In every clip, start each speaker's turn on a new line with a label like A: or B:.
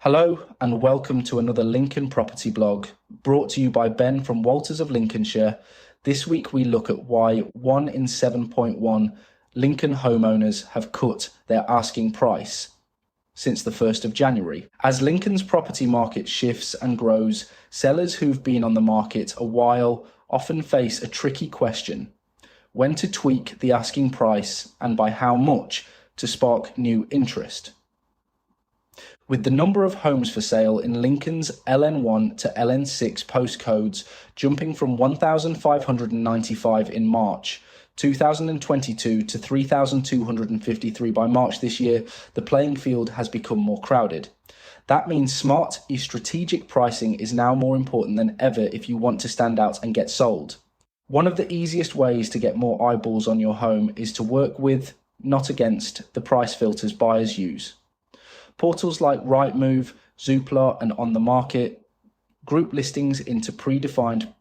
A: Hello and welcome to another Lincoln property blog brought to you by Ben from Walters of Lincolnshire. This week we look at why 1 in 7.1 Lincoln homeowners have cut their asking price since the 1st of January. As Lincoln's property market shifts and grows, sellers who've been on the market a while often face a tricky question: when to tweak the asking price and by how much to spark new interest. With the number of homes for sale in Lincoln's LN1 to LN6 postcodes jumping from 1,595 in March 2022 to 3,253 by March this year, the playing field has become more crowded. That means smart, strategic pricing is now more important than ever if you want to stand out and get sold. One of the easiest ways to get more eyeballs on your home is to work with, not against, the price filters buyers use. Portals like Rightmove, Zoopla and On the Market group listings into predefined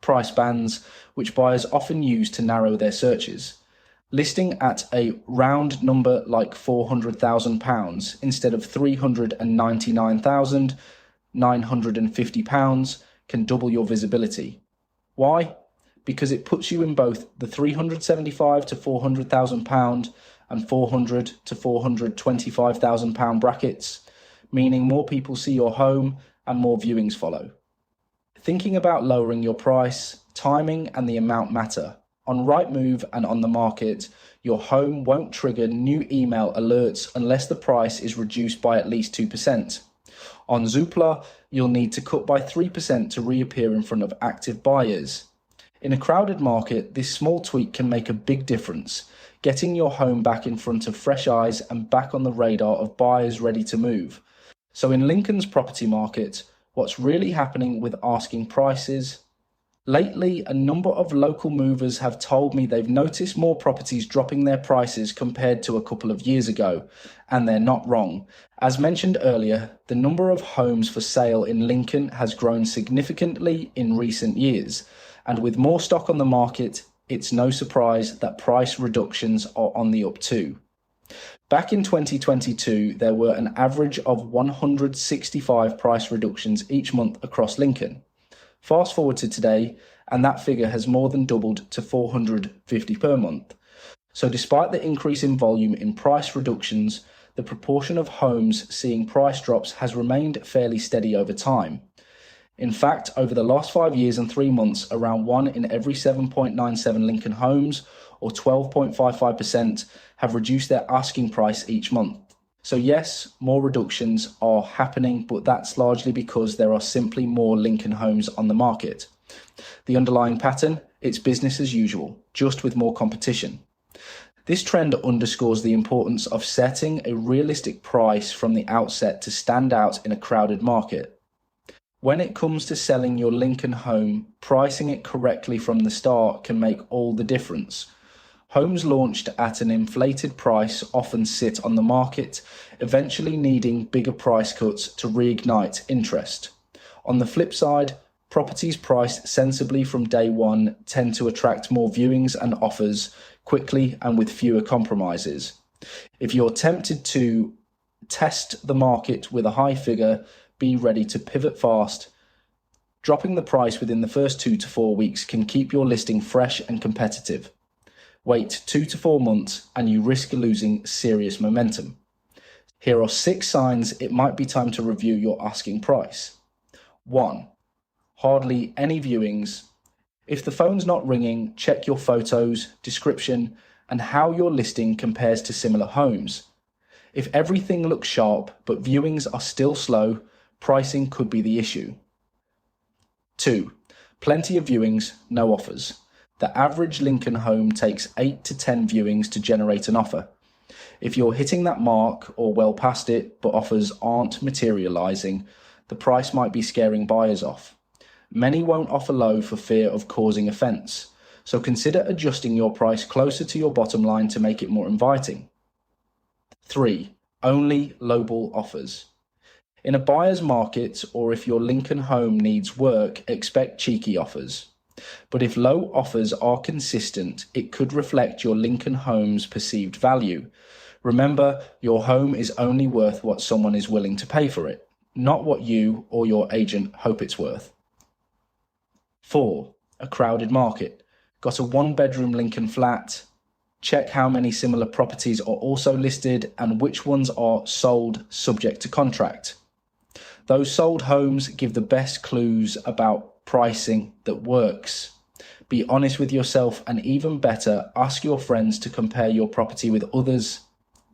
A: price bands, which buyers often use to narrow their searches. Listing at a round number like £400,000 instead of £399,950 can double your visibility. Why? Because it puts you in both the £375,000 to £400,000 and £400,000 to £425,000 brackets, meaning more people see your home and more viewings follow. Thinking about lowering your price, timing and the amount matter. On Rightmove and On the Market, your home won't trigger new email alerts unless the price is reduced by at least 2%. On Zoopla, you'll need to cut by 3% to reappear in front of active buyers. In a crowded market, this small tweak can make a big difference, getting your home back in front of fresh eyes and back on the radar of buyers ready to move. So in Lincoln's property market, what's really happening with asking prices? Lately, a number of local movers have told me they've noticed more properties dropping their prices compared to a couple of years ago, and they're not wrong. As mentioned earlier, the number of homes for sale in Lincoln has grown significantly in recent years, and with more stock on the market, it's no surprise that price reductions are on the up too. Back in 2022, there were an average of 165 price reductions each month across Lincoln. Fast forward to today, and that figure has more than doubled to 450 per month. So despite the increase in volume in price reductions, the proportion of homes seeing price drops has remained fairly steady over time. In fact, over the last 5 years and 3 months, around 1 in every 7.97 Lincoln homes, or 12.55%, have reduced their asking price each month. So yes, more reductions are happening, but that's largely because there are simply more Lincoln homes on the market. The underlying pattern, it's business as usual, just with more competition. This trend underscores the importance of setting a realistic price from the outset to stand out in a crowded market. When it comes to selling your Lincoln home, pricing it correctly from the start can make all the difference. Homes launched at an inflated price often sit on the market, eventually needing bigger price cuts to reignite interest. On the flip side, properties priced sensibly from day one tend to attract more viewings and offers quickly and with fewer compromises. If you're tempted to test the market with a high figure, be ready to pivot fast. Dropping the price within the first 2 to 4 weeks can keep your listing fresh and competitive. Wait 2 to 4 months and you risk losing serious momentum. Here are 6 signs it might be time to review your asking price. 1. Hardly any viewings. If the phone's not ringing, check your photos, description, and how your listing compares to similar homes. If everything looks sharp but viewings are still slow, pricing could be the issue. 2. Plenty of viewings, no offers. The average Lincoln home takes 8 to 10 viewings to generate an offer. If you're hitting that mark or well past it, but offers aren't materializing, the price might be scaring buyers off. Many won't offer low for fear of causing offense, so consider adjusting your price closer to your bottom line to make it more inviting. 3. Only lowball offers. In a buyer's market, or if your Lincoln home needs work, expect cheeky offers. But if low offers are consistent, it could reflect your Lincoln home's perceived value. Remember, your home is only worth what someone is willing to pay for it. not what you or your agent hope it's worth. 4. A crowded market. Got a 1-bedroom Lincoln flat? Check how many similar properties are also listed and which ones are sold subject to contract. Those sold homes give the best clues about pricing that works. Be honest with yourself, and even better, ask your friends to compare your property with others.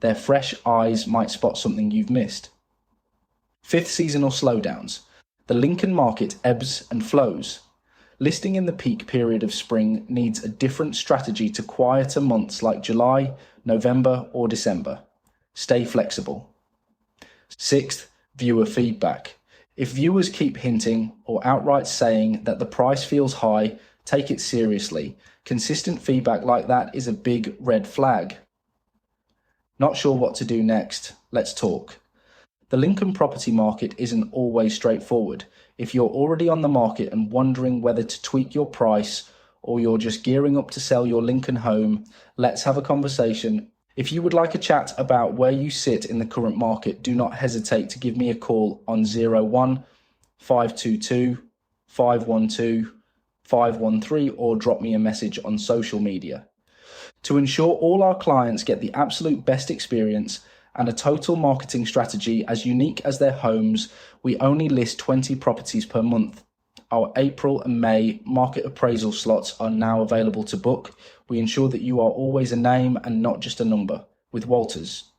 A: Their fresh eyes might spot something you've missed. 5th, seasonal slowdowns. The Lincoln market ebbs and flows. Listing in the peak period of spring needs a different strategy to quieter months like July, November, or December. Stay flexible. 6th, viewer feedback. If viewers keep hinting or outright saying that the price feels high, take it seriously. Consistent feedback like that is a big red flag. Not sure what to do next? Let's talk. The Lincoln property market isn't always straightforward. If you're already on the market and wondering whether to tweak your price, or you're just gearing up to sell your Lincoln home, let's have a conversation. If you would like a chat about where you sit in the current market, do not hesitate to give me a call on 01 522 512 513 or drop me a message on social media. To ensure all our clients get the absolute best experience and a total marketing strategy as unique as their homes, we only list 20 properties per month. Our April and May market appraisal slots are now available to book. We ensure that you are always a name and not just a number. With Walters,